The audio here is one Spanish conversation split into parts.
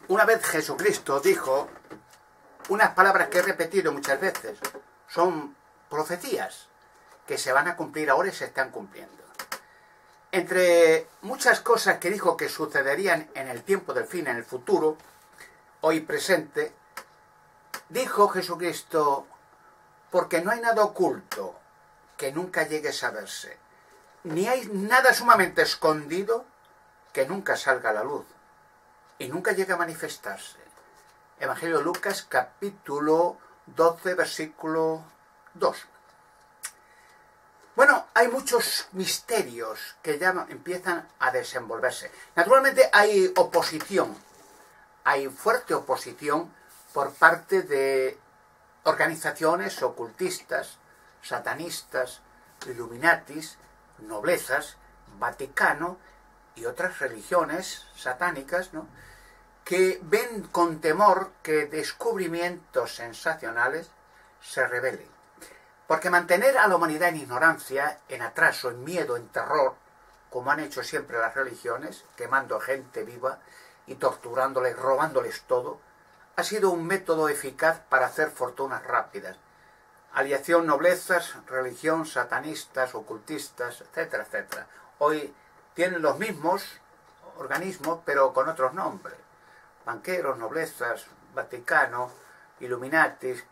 Una vez Jesucristo dijo unas palabras que he repetido muchas veces. Son profecías que se van a cumplir ahora y se están cumpliendo. Entre muchas cosas que dijo que sucederían en el tiempo del fin, en el futuro, hoy presente, dijo Jesucristo: porque no hay nada oculto que nunca llegue a saberse, ni hay nada sumamente escondido que nunca salga a la luz y nunca llegue a manifestarse. Evangelio de Lucas, capítulo 12, versículo 2. Bueno, hay muchos misterios que ya empiezan a desenvolverse. Naturalmente hay oposición, hay fuerte oposición por parte de organizaciones ocultistas, satanistas, illuminatis, noblezas, Vaticano y otras religiones satánicas, ¿no?, que ven con temor que descubrimientos sensacionales se revelen. Porque mantener a la humanidad en ignorancia, en atraso, en miedo, en terror, como han hecho siempre las religiones, quemando gente viva y torturándoles, robándoles todo, ha sido un método eficaz para hacer fortunas rápidas. Aliación, noblezas, religión, satanistas, ocultistas, etcétera, etcétera. Hoy tienen los mismos organismos, pero con otros nombres. Banqueros, noblezas, Vaticano, Illuminatis,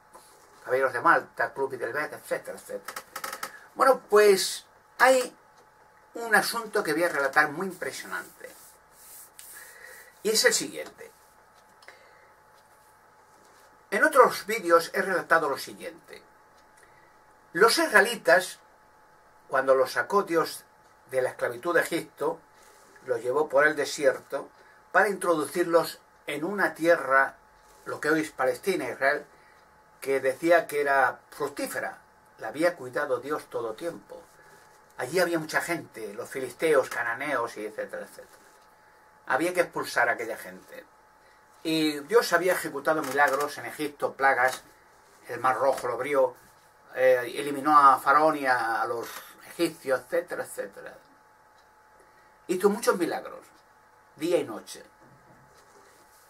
Caballeros de Malta, Club Bilderberg, etcétera, etcétera. Bueno, pues hay un asunto que voy a relatar muy impresionante. Y es el siguiente. En otros vídeos he relatado lo siguiente. Los israelitas, cuando los sacó Dios de la esclavitud de Egipto, los llevó por el desierto para introducirlos en una tierra, lo que hoy es Palestina, Israel, que decía que era fructífera. La había cuidado Dios todo tiempo. Allí había mucha gente, los filisteos, cananeos, y etcétera, etcétera. Había que expulsar a aquella gente. Y Dios había ejecutado milagros en Egipto, plagas, el Mar Rojo lo abrió, eliminó a Faraón y a los egipcios, etcétera, etcétera. Hizo muchos milagros, día y noche.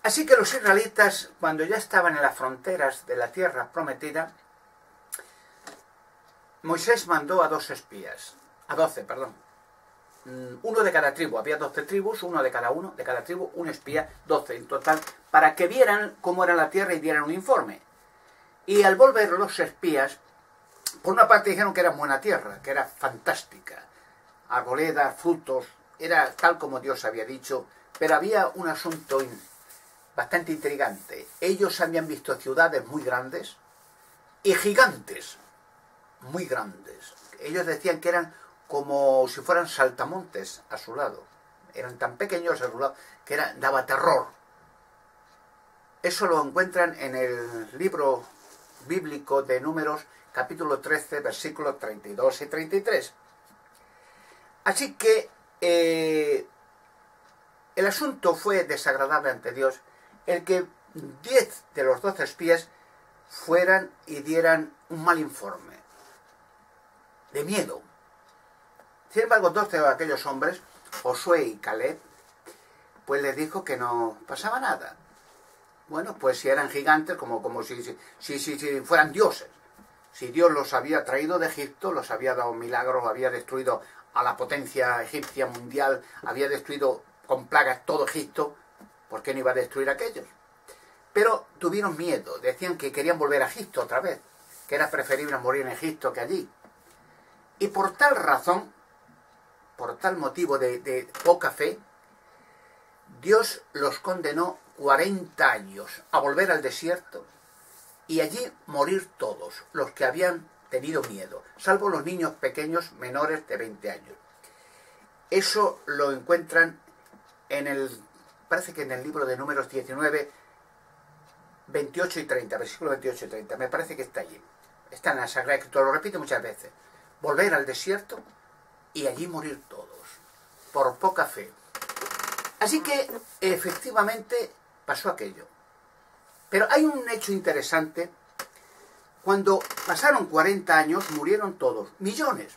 Así que los israelitas, cuando ya estaban en las fronteras de la tierra prometida, Moisés mandó a 12 espías, uno de cada tribu, había 12 tribus, uno de cada tribu, un espía, 12 en total, para que vieran cómo era la tierra y dieran un informe. Y al volver los espías, por una parte dijeron que era buena tierra, que era fantástica, arboledas, frutos, era tal como Dios había dicho, pero había un asunto bastante intrigante. Ellos habían visto ciudades muy grandes y gigantes, muy grandes. Ellos decían que eran como si fueran saltamontes a su lado. Eran tan pequeños a su lado que daba terror. Eso lo encuentran en el libro bíblico de Números, capítulo 13, versículos 32 y 33. Así que el asunto fue desagradable ante Dios, el que 10 de los 12 espías fueran y dieran un mal informe, de miedo. Sin embargo, 12 de aquellos hombres, Josué y Caleb, pues les dijo que no pasaba nada. Bueno, pues si eran gigantes, como si fueran dioses. Si Dios los había traído de Egipto, los había dado milagros, había destruido a la potencia egipcia mundial, había destruido con plagas todo Egipto, ¿por qué no iba a destruir a aquellos? Pero tuvieron miedo, decían que querían volver a Egipto otra vez, que era preferible morir en Egipto que allí. Y por tal razón, por tal motivo de poca fe, Dios los condenó 40 años a volver al desierto y allí morir todos, los que habían tenido miedo, salvo los niños pequeños menores de 20 años. Eso lo encuentran parece que en el libro de Números 19, 28 y 30, versículos 28 y 30, me parece que está allí. Está en la Sagrada Escritura, lo repite muchas veces. Volver al desierto y allí morir todos, por poca fe. Así que, efectivamente, pasó aquello. Pero hay un hecho interesante. Cuando pasaron 40 años, murieron todos, millones,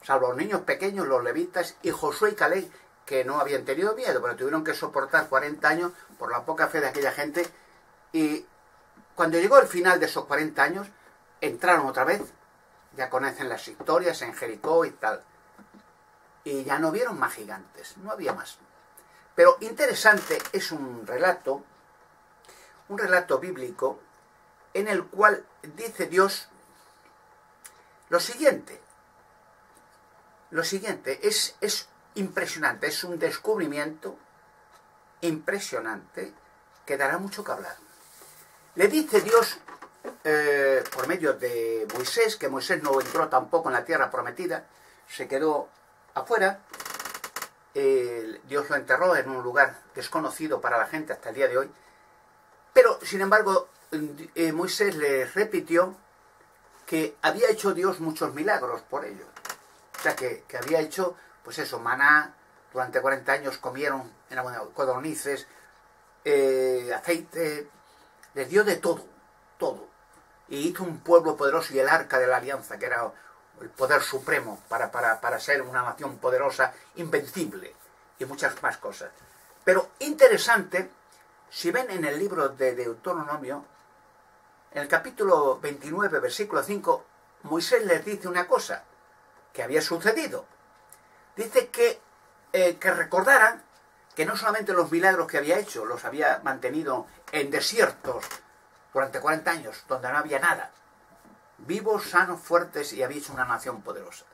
salvo los niños pequeños, los levitas, y Josué y Caleb que no habían tenido miedo, pero tuvieron que soportar 40 años por la poca fe de aquella gente. Y cuando llegó el final de esos 40 años, entraron otra vez. Ya conocen las historias en Jericó y tal. Y ya no vieron más gigantes, no había más. Pero interesante es un relato bíblico, en el cual dice Dios lo siguiente. Lo siguiente es impresionante, es un descubrimiento impresionante que dará mucho que hablar. Le dice Dios, por medio de Moisés, que Moisés no entró tampoco en la tierra prometida, se quedó afuera. Dios lo enterró en un lugar desconocido para la gente hasta el día de hoy. Pero, sin embargo, Moisés le repitió que había hecho Dios muchos milagros por ello. O sea, que había hecho, pues eso, maná. Durante 40 años comieron codornices, aceite. Les dio de todo, todo. Y hizo un pueblo poderoso, y el arca de la alianza, que era el poder supremo para ser una nación poderosa, invencible, y muchas más cosas. Pero interesante, si ven en el libro de Deuteronomio, en el capítulo 29, versículo 5, Moisés les dice una cosa que había sucedido. Dice que recordaran que no solamente los milagros que había hecho, los había mantenido en desiertos durante 40 años, donde no había nada, vivos, sanos, fuertes, y había hecho una nación poderosa.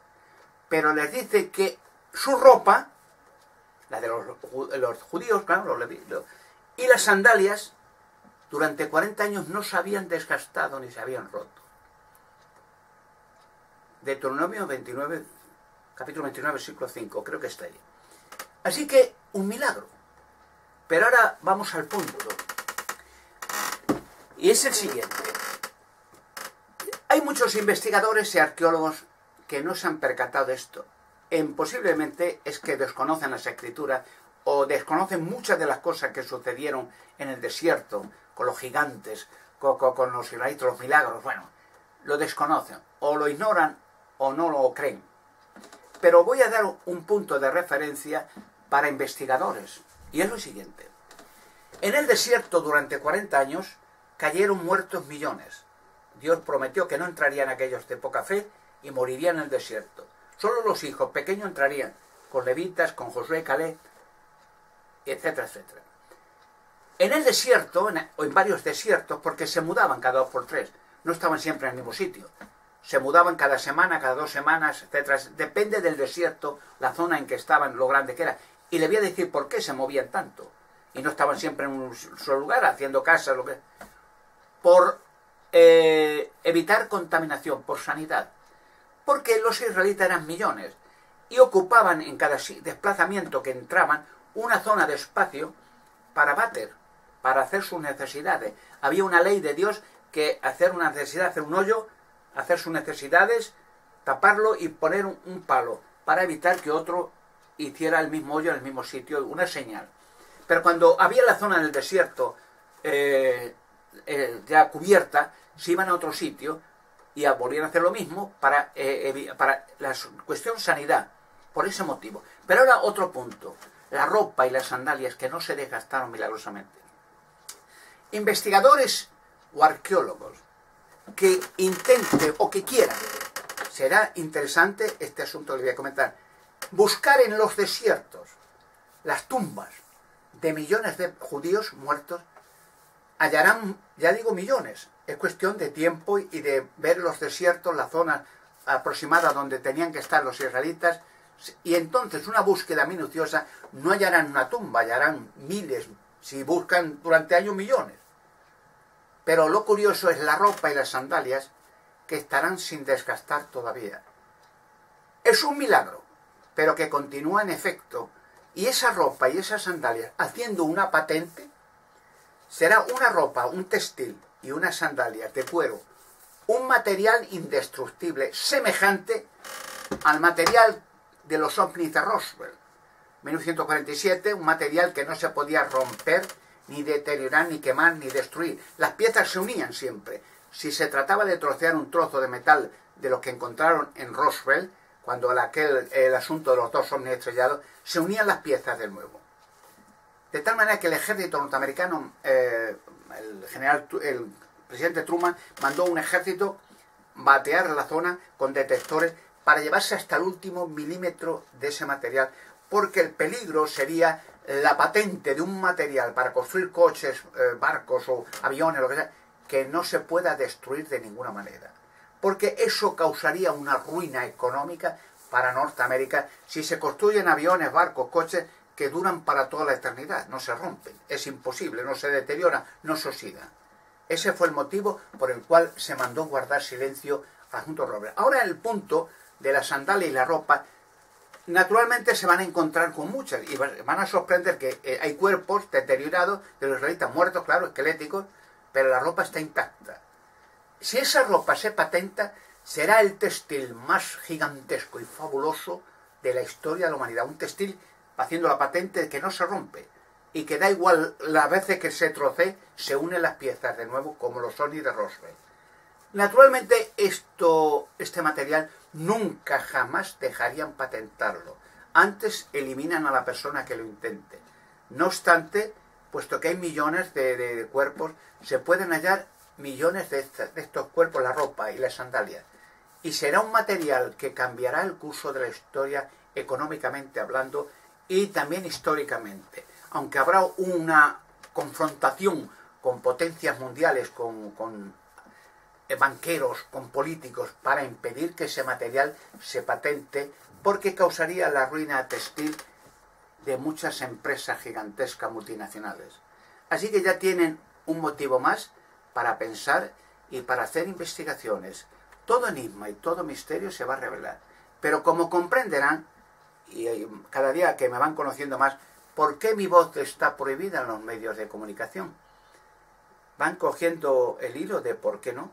Pero les dice que su ropa, la de los judíos, claro, y las sandalias, durante 40 años no se habían desgastado ni se habían roto. Deuteronomio 29, capítulo 29, versículo 5, creo que está ahí. Así que, un milagro. Pero ahora vamos al punto. Y es el siguiente. Hay muchos investigadores y arqueólogos que no se han percatado de esto. Posiblemente es que desconocen las escrituras o desconocen muchas de las cosas que sucedieron en el desierto, con los gigantes, con los israelitas, los milagros. Bueno, lo desconocen, o lo ignoran o no lo creen. Pero voy a dar un punto de referencia para investigadores, y es lo siguiente. En el desierto durante 40 años cayeron muertos millones. Dios prometió que no entrarían aquellos de poca fe y morirían en el desierto. Solo los hijos pequeños entrarían, con levitas, con Josué, Caleb, etcétera, etcétera. En el desierto, o en varios desiertos, porque se mudaban cada 2 por 3, no estaban siempre en el mismo sitio. Se mudaban cada semana, cada 2 semanas, etcétera. Depende del desierto, la zona en que estaban, lo grande que era. Y le voy a decir por qué se movían tanto. Y no estaban siempre en un solo lugar, haciendo casas, lo que... Por evitar contaminación, por sanidad. Porque los israelitas eran millones y ocupaban en cada desplazamiento que entraban una zona de espacio para bater, para hacer sus necesidades. Había una ley de Dios que hacer una necesidad, hacer un hoyo, hacer sus necesidades, taparlo y poner un palo para evitar que otro hiciera el mismo hoyo en el mismo sitio, una señal. Pero cuando había la zona del desierto ya cubierta, se iban a otro sitio y volvían a hacer lo mismo para la cuestión sanidad, por ese motivo. Pero ahora otro punto, la ropa y las sandalias que no se desgastaron milagrosamente. Investigadores o arqueólogos que intenten o que quieran, será interesante este asunto que les voy a comentar, buscar en los desiertos las tumbas de millones de judíos muertos, hallarán, ya digo, millones. Es cuestión de tiempo y de ver los desiertos, la zona aproximada donde tenían que estar los israelitas, y entonces una búsqueda minuciosa, no hallarán una tumba, hallarán miles, si buscan durante años millones. Pero lo curioso es la ropa y las sandalias que estarán sin desgastar todavía. Es un milagro, pero que continúa en efecto, y esa ropa y esas sandalias, haciendo una patente, será una ropa, un textil y unas sandalias de cuero, un material indestructible, semejante al material de los ovnis de Roswell, 1947, un material que no se podía romper, ni deteriorar, ni quemar, ni destruir. Las piezas se unían siempre. Si se trataba de trocear un trozo de metal de los que encontraron en Roswell, cuando el asunto de los dos ovnis estrellados, se unían las piezas de nuevo. De tal manera que el ejército norteamericano, el presidente Truman, mandó un ejército batear la zona con detectores para llevarse hasta el último milímetro de ese material, porque el peligro sería la patente de un material para construir coches, barcos o aviones, lo que sea, que no se pueda destruir de ninguna manera. Porque eso causaría una ruina económica para Norteamérica si se construyen aviones, barcos, coches que duran para toda la eternidad, no se rompen, es imposible, no se deterioran, no se oxidan. Ese fue el motivo por el cual se mandó guardar silencio al asunto Robert. Ahora el punto de la sandalia y la ropa, naturalmente se van a encontrar con muchas y van a sorprender que hay cuerpos deteriorados de los israelitas muertos, claro, esqueléticos, pero la ropa está intacta. Si esa ropa se patenta, será el textil más gigantesco y fabuloso de la historia de la humanidad. Un textil haciendo la patente de que no se rompe y que da igual las veces que se trocee, se unen las piezas de nuevo, como los Sony de Roswell. Naturalmente este material nunca jamás dejarían patentarlo. Antes eliminan a la persona que lo intente. No obstante, puesto que hay millones de cuerpos, se pueden hallar millones de estos cuerpos, la ropa y las sandalias. Y será un material que cambiará el curso de la historia económicamente hablando y también históricamente. Aunque habrá una confrontación con potencias mundiales, con banqueros, con políticos, para impedir que ese material se patente, porque causaría la ruina textil de muchas empresas gigantescas multinacionales. Así que ya tienen un motivo más para pensar y para hacer investigaciones. Todo enigma y todo misterio se va a revelar. Pero como comprenderán, y cada día que me van conociendo más, ¿por qué mi voz está prohibida en los medios de comunicación? Van cogiendo el hilo de por qué no.